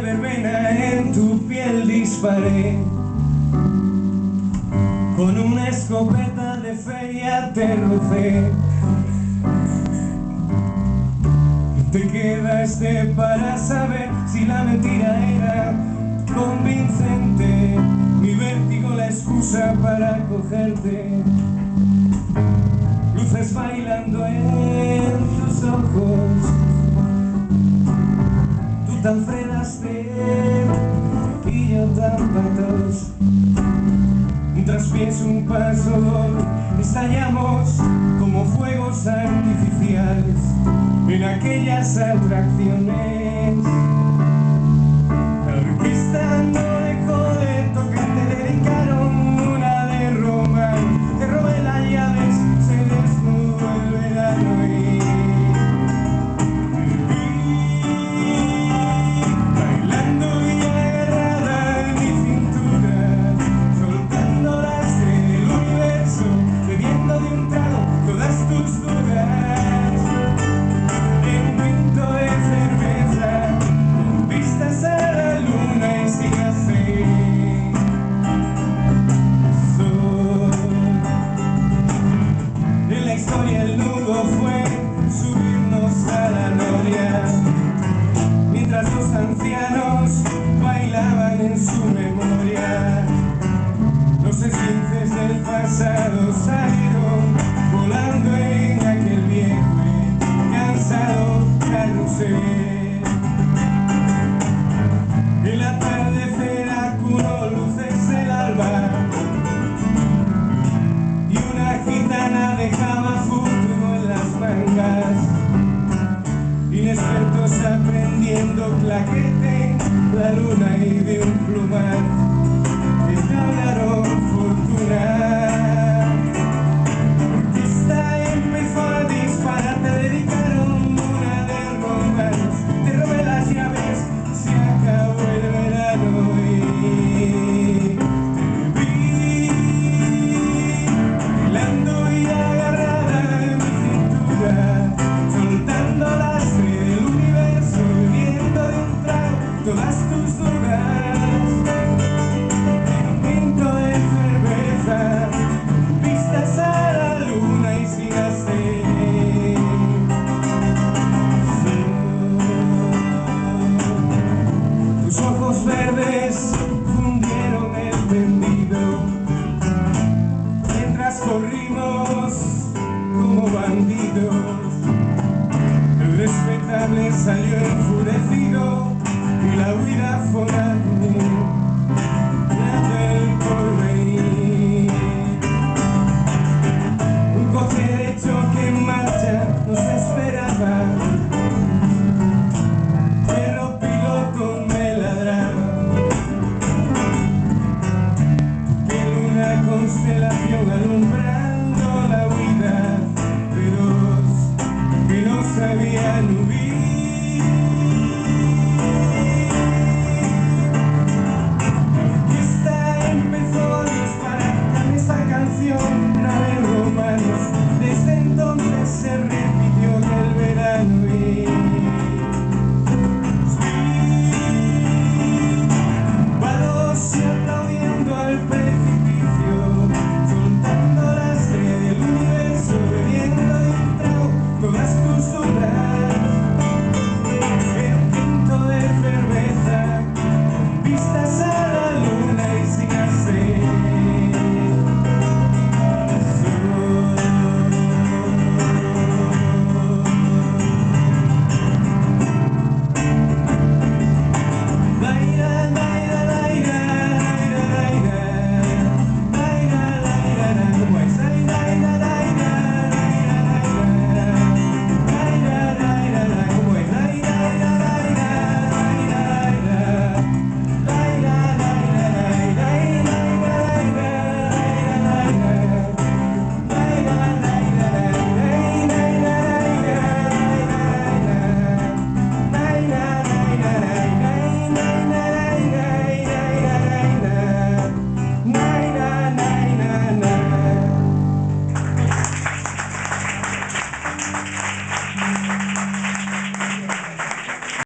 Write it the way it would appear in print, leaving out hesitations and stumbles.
verbena en tu piel disparé. Con una escopeta de feria te rocé. Te quedaste para saber si la mentira era convincente. Mi vértigo la excusa para cogerte. Luces bailando en tus ojos. Tú tan frenaste y yo tan patos. Tras pies un paso estallamos como fuegos artificiales en aquellas atracciones. La orquesta no dejó de tocar, te dedicaron una de Roma. Te robé las llaves, se desnudó el verano y bailando y agarrada en mi cintura, soltándolas del universo, bebiendo de un trago todas tus dudas. En un vinto de cerveza, con vistas a la luna y sin hacer sol. En la historia el nudo fue subirnos a la noria, mientras los ancianos bailaban en su memoria. Los esfinges del pasado salieron volando en aquel viejo y cansado carrusel. El atardecer acunó luces del alba y una gitana dejaba futuro en las mangas. Inexpertos aprendiendo claquete, la luna y de un plumar te hablaron fortuna. Esta empezó a disparar, te dedicaron una de romanos. Te robé las llaves, se acabó el verano y te vi bailando y agarrada en mi cintura, soltándolas del universo, bebiendo de un trago todas tus dudas. En un tinto de cerveza, con vistas a la luna y sin hacer sol. Tus ojos verdes fundieron el tendido, mientras corrimos como bandidos. El respetable salió enfurecido y la huida fue una